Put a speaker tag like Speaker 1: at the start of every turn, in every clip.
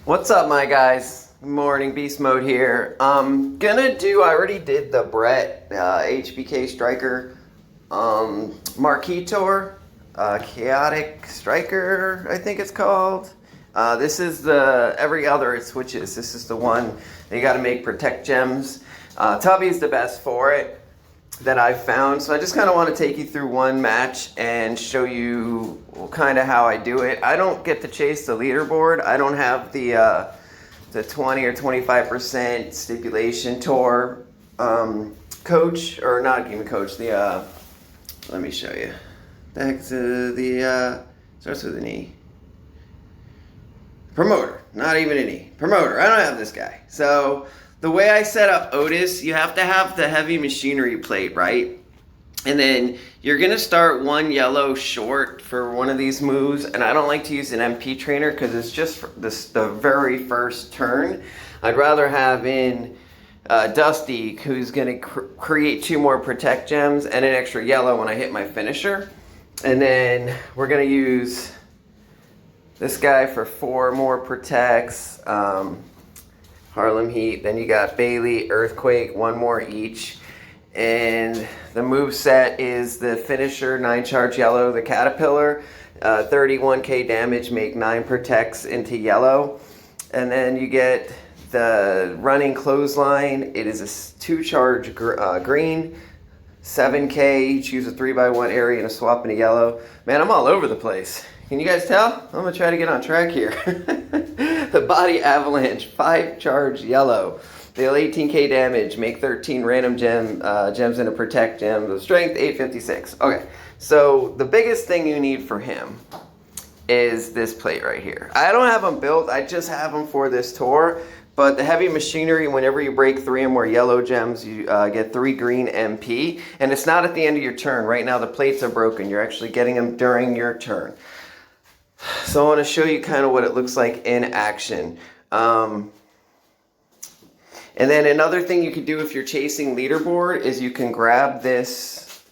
Speaker 1: What's up, my guys? Good morning, Beast Mode here. I already did the Brett HBK Striker Marquee Tour, Chaotic Striker, I think it's called. This is the, every other it switches. This is the one that you gotta make protect gems. Tubby's the best for it that I've found. So I just kind of want to take you through one match and show you kind of how I do it. I don't get to chase the leaderboard. I don't have the 20 or 25% stipulation tour coach, or not even coach, the let me show you. Starts with an E. Promoter, not even an E. Promoter, I don't have this guy. So the way I set up Otis, you have to have the heavy machinery plate, right? And then you're gonna start one yellow short for one of these moves, and I don't like to use an MP trainer because it's just the very first turn. I'd rather have in Dusty, who's gonna create 2 more protect gems and an extra yellow when I hit my finisher. And then we're gonna use this guy for 4 more protects. Harlem Heat, then you got Bailey, Earthquake, 1 more each. And the move set is the finisher, 9 charge yellow, the Caterpillar, 31k damage, make 9 protects into yellow. And then you get the running clothesline. It is a 2 charge green, 7k, you choose a 3x1 area and a swap into yellow. Man, I'm all over the place. Can you guys tell? I'm gonna try to get on track here. The Body Avalanche, 5 charge yellow. Deal 18k damage, make 13 random gems into protect gems with strength 856. Okay, so the biggest thing you need for him is this plate right here. I don't have them built, I just have them for this tour. But the heavy machinery, whenever you break 3 or more yellow gems, you get 3 green MP. And it's not at the end of your turn. Right now the plates are broken. You're actually getting them during your turn. So I want to show you kind of what it looks like in action. And then another thing you can do if you're chasing leaderboard is you can grab this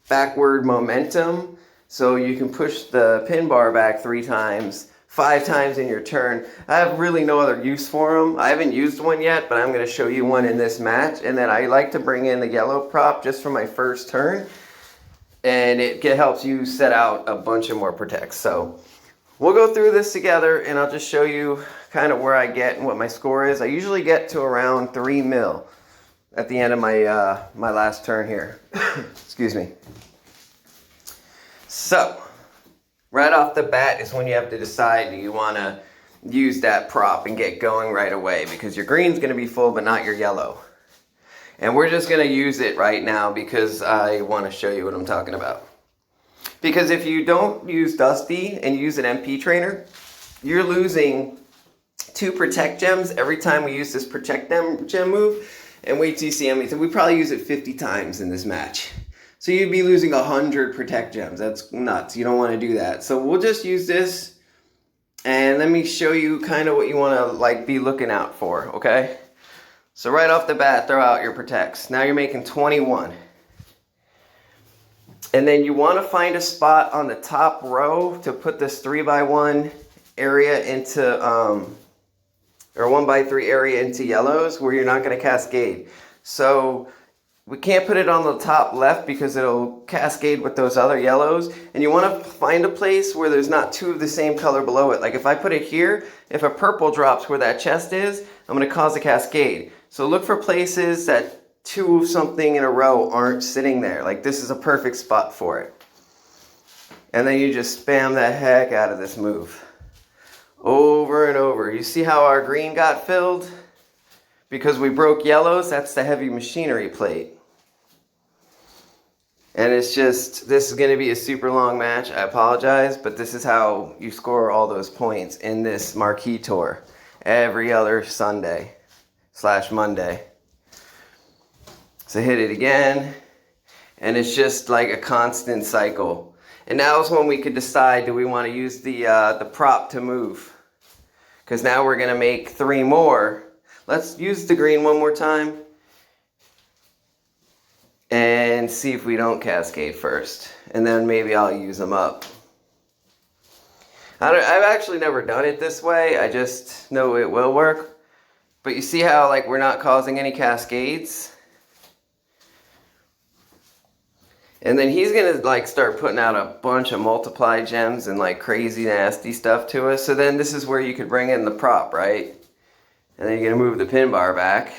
Speaker 1: backward momentum. So you can push the pin bar back 3 times, 5 times in your turn. I have really no other use for them. I haven't used one yet, but I'm going to show you one in this match. And then I like to bring in the yellow prop just for my first turn. And it helps you set out a bunch of more protects. So we'll go through this together and I'll just show you kind of where I get and what my score is. I usually get to around 3 mil at the end of my my last turn here. Excuse me. So right off the bat is when you have to decide, do you want to use that prop and get going right away, because your green's going to be full but not your yellow. And we're just going to use it right now because I want to show you what I'm talking about. Because if you don't use Dusty and use an MP trainer, you're losing 2 protect gems every time we use this protect gem move. And wait till you see how many. We probably use it 50 times in this match. So you'd be losing 100 protect gems. That's nuts. You don't want to do that. So we'll just use this. And let me show you kind of what you want to be looking out for, okay? So right off the bat, throw out your protects. Now you're making 21. And then you want to find a spot on the top row to put this 3x1 area into, or 1x3 area into yellows where you're not going to cascade. So we can't put it on the top left because it'll cascade with those other yellows. And you want to find a place where there's not 2 of the same color below it. Like if I put it here, if a purple drops where that chest is, I'm going to cause a cascade. So look for places that 2 of something in a row aren't sitting there. Like this is a perfect spot for it. And then you just spam the heck out of this move. Over and over. You see how our green got filled? Because we broke yellows, that's the heavy machinery plate. And it's just, this is going to be a super long match. I apologize, but this is how you score all those points in this Marquee Tour. Every other Sunday / Monday. So hit it again. And it's just like a constant cycle. And now is when we could decide, do we want to use the prop to move? Because now we're going to make 3 more. Let's use the green one more time. And see if we don't cascade first. And then maybe I'll use them up. I've actually never done it this way. I just know it will work. But you see how like we're not causing any cascades? And then he's gonna like start putting out a bunch of multiply gems and like crazy nasty stuff to us. So then this is where you could bring in the prop, right? And then you're gonna move the pin bar back.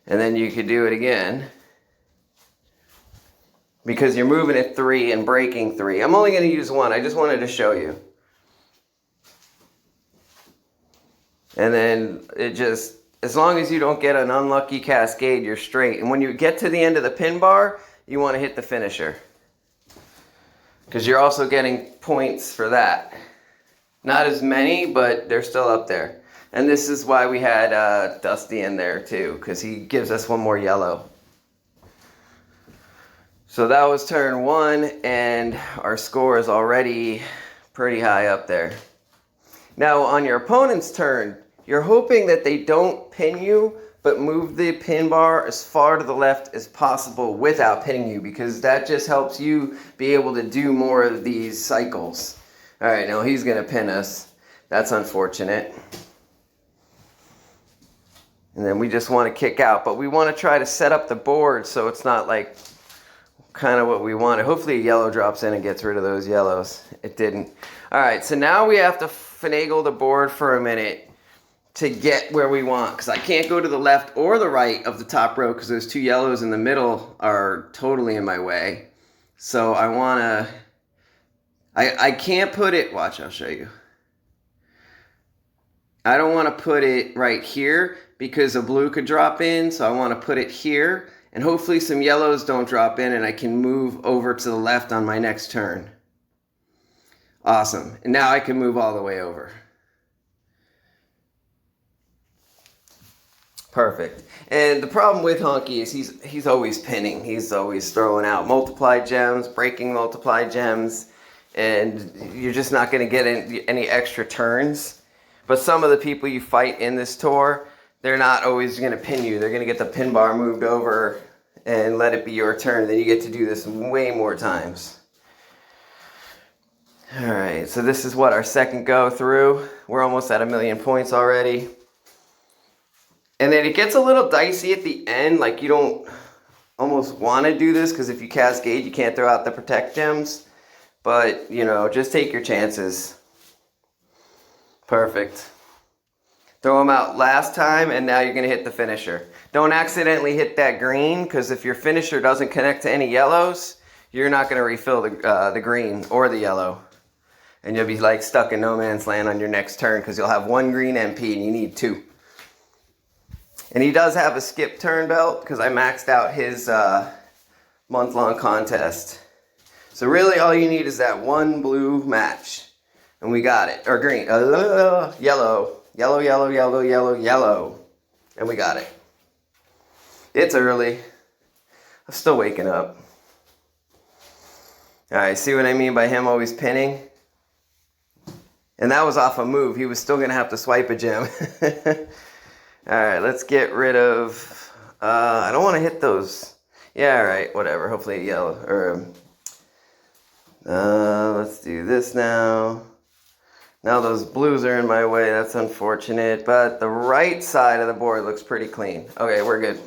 Speaker 1: And then you could do it again. Because you're moving it 3 and breaking 3. I'm only gonna use 1, I just wanted to show you. And then it just, as long as you don't get an unlucky cascade, you're straight. And when you get to the end of the pin bar, you want to hit the finisher. Because you're also getting points for that. Not as many, but they're still up there. And this is why we had Dusty in there too, because he gives us one more yellow. So that was turn 1, and our score is already pretty high up there. Now on your opponent's turn, you're hoping that they don't pin you, but move the pin bar as far to the left as possible without pinning you, because that just helps you be able to do more of these cycles. All right, now he's gonna pin us. That's unfortunate. And then we just want to kick out, but we want to try to set up the board so it's not like kind of what we wanted. Hopefully a yellow drops in and gets rid of those yellows. It didn't. All right, so now we have to finagle the board for a minute to get where we want, because I can't go to the left or the right of the top row because those 2 yellows in the middle are totally in my way. So I want to, I can't put it, watch, I'll show you. I don't want to put it right here because a blue could drop in, so I want to put it here, and hopefully some yellows don't drop in and I can move over to the left on my next turn. Awesome, and now I can move all the way over. Perfect. And the problem with Honky is he's always pinning. He's always throwing out multiply gems, breaking multiply gems, and you're just not going to get any extra turns. But some of the people you fight in this tour, they're not always going to pin you. They're going to get the pin bar moved over and let it be your turn. Then you get to do this way more times. All right, so this is what our second go through. We're almost at 1,000,000 points already. And then it gets a little dicey at the end, like you don't almost want to do this because if you cascade, you can't throw out the protect gems. But, you know, just take your chances. Perfect. Throw them out last time, and now you're going to hit the finisher. Don't accidentally hit that green, because if your finisher doesn't connect to any yellows, you're not going to refill the green or the yellow. And you'll be like stuck in no man's land on your next turn, because you'll have 1 green MP and you need 2. And he does have a skip turn belt because I maxed out his month-long contest. So really all you need is that 1 blue match. And we got it. Or green. Yellow. Yellow, yellow, yellow, yellow, yellow. And we got it. It's early. I'm still waking up. Alright, see what I mean by him always pinning? And that was off a move. He was still going to have to swipe a gem. Alright, let's get rid of... I don't want to hit those. Yeah, alright, whatever. Hopefully a yellow. Or, let's do this now. Now those blues are in my way. That's unfortunate. But the right side of the board looks pretty clean. Okay, we're good.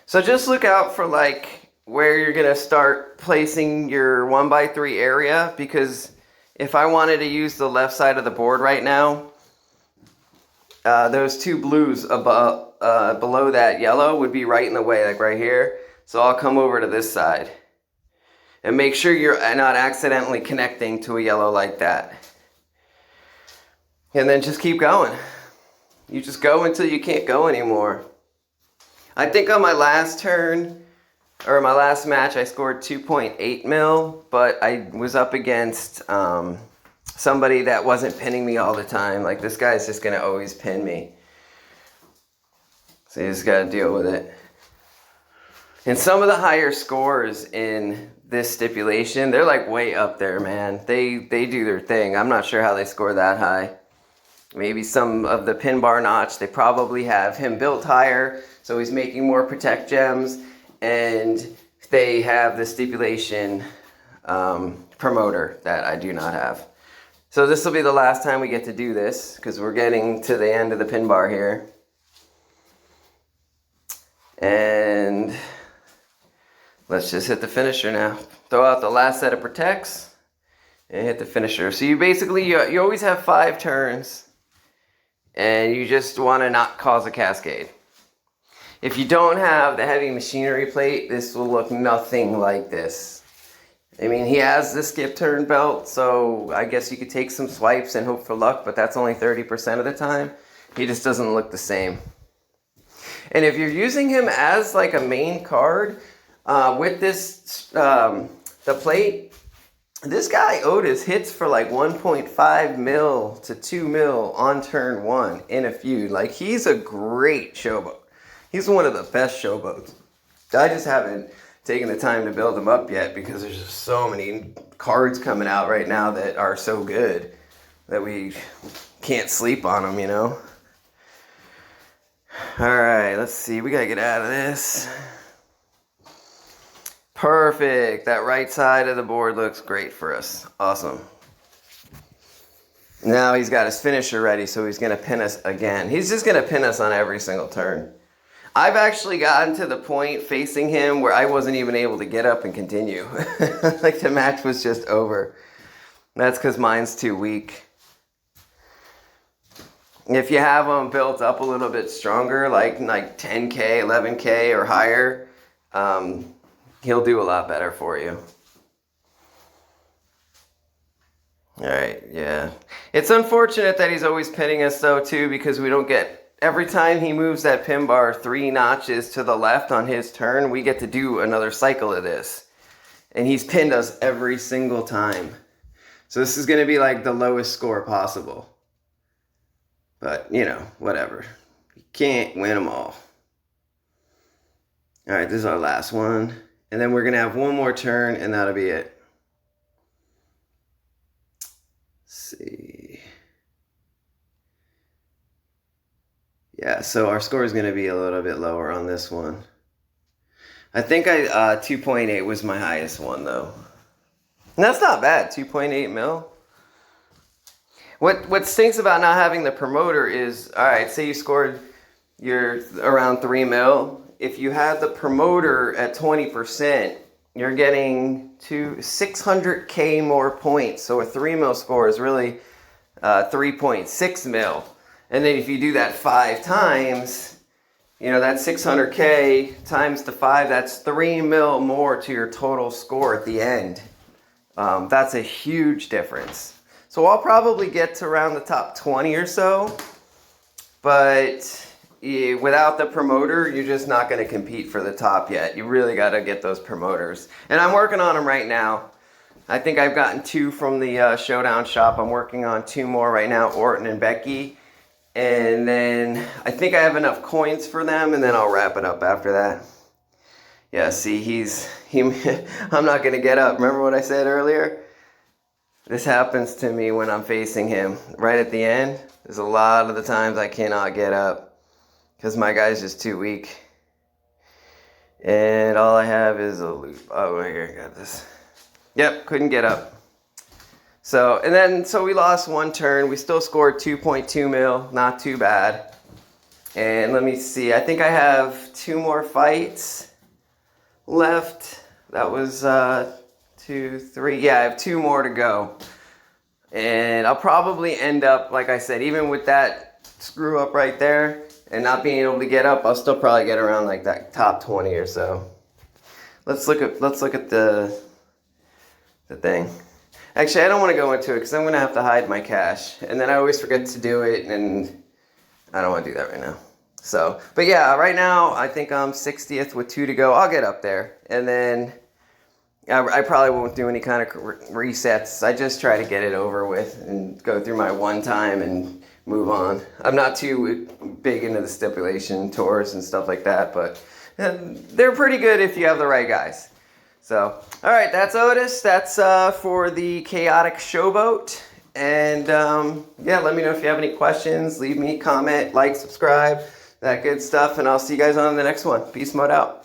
Speaker 1: So just look out for like where you're going to start placing your 1x3 area. Because if I wanted to use the left side of the board right now... those 2 blues above, below that yellow would be right in the way, like right here. So I'll come over to this side. And make sure you're not accidentally connecting to a yellow like that. And then just keep going. You just go until you can't go anymore. I think on my last turn, or my last match, I scored 2.8 mil, but I was up against... somebody that wasn't pinning me all the time. Like, this guy's just going to always pin me. So you just got to deal with it. And some of the higher scores in this stipulation, they're like way up there, man. They do their thing. I'm not sure how they score that high. Maybe some of the pin bar notch, they probably have him built higher, so he's making more protect gems. And they have the stipulation promoter that I do not have. So this will be the last time we get to do this because we're getting to the end of the pin bar here. And let's just hit the finisher now. Throw out the last set of protects and hit the finisher. So you basically, you always have 5 turns and you just want to not cause a cascade. If you don't have the heavy machinery plate, this will look nothing like this. I mean, he has the skip turn belt, so I guess you could take some swipes and hope for luck, but that's only 30% of the time. He just doesn't look the same. And if you're using him as like a main card, with this, the plate, this guy Otis hits for like 1.5 mil to 2 mil on turn 1 in a feud. Like, he's a great showboat. He's one of the best showboats. I just haven't taken the time to build him up yet because there's just so many cards coming out right now that are so good that we can't sleep on them, you know? Alright, let's see. We gotta get out of this. Perfect. That right side of the board looks great for us. Awesome. Now he's got his finisher ready, so he's going to pin us again. He's just going to pin us on every single turn. I've actually gotten to the point facing him where I wasn't even able to get up and continue. Like, the match was just over. That's because mine's too weak. If you have them built up a little bit stronger, like 10K, 11K or higher, he'll do a lot better for you. Alright, yeah. It's unfortunate that he's always pinning us though too, because we don't get, every time he moves that pin bar 3 notches to the left on his turn, we get to do another cycle of this. And he's pinned us every single time. So this is going to be like the lowest score possible. But, you know, whatever. You can't win them all. Alright, this is our last one. And then we're going to have one more turn and that'll be it. Let's see. Yeah, so our score is going to be a little bit lower on this one. I think 2.8 was my highest one though. And that's not bad, 2.8 mil. What stinks about not having the promoter is, alright, say you scored your around 3 mil. If you had the promoter at 20%, you're getting to 600K more points. So a 3 mil score is really 3.6 mil. And then if you do that 5 times, you know, that's 600K times the 5, that's 3 mil more to your total score at the end. That's a huge difference. So I'll probably get to around the top 20 or so, but without the promoter, you're just not going to compete for the top yet. You really got to get those promoters. And I'm working on them right now. I think I've gotten 2 from the Showdown shop. I'm working on 2 more right now, Orton and Becky. And then I think I have enough coins for them, and then I'll wrap it up after that. Yeah, see, I'm not going to get up. Remember what I said earlier? This happens to me when I'm facing him. Right at the end, there's a lot of the times I cannot get up because my guy's just too weak. And all I have is a loop. Oh, right here, I got this. Yep, couldn't get up. So we lost 1 turn. We still scored 2.2 mil, not too bad. And let me see, I think I have 2 more fights left. That was 2, 3. Yeah, I have 2 more to go. And I'll probably end up, like I said, even with that screw up right there and not being able to get up, I'll still probably get around like that top 20 or so. Let's look at the thing. Actually, I don't want to go into it because I'm going to have to hide my cash. And then I always forget to do it, and I don't want to do that right now. So, but yeah, right now, I think I'm 60th with 2 to go. I'll get up there. And then I probably won't do any kind of resets. I just try to get it over with and go through my one time and move on. I'm not too big into the stipulation tours and stuff like that, but they're pretty good if you have the right guys. So, all right, that's Otis. That's for the Chaotic Showboat. And yeah, let me know if you have any questions. Leave me a comment, like, subscribe, that good stuff. And I'll see you guys on the next one. Peace mode out.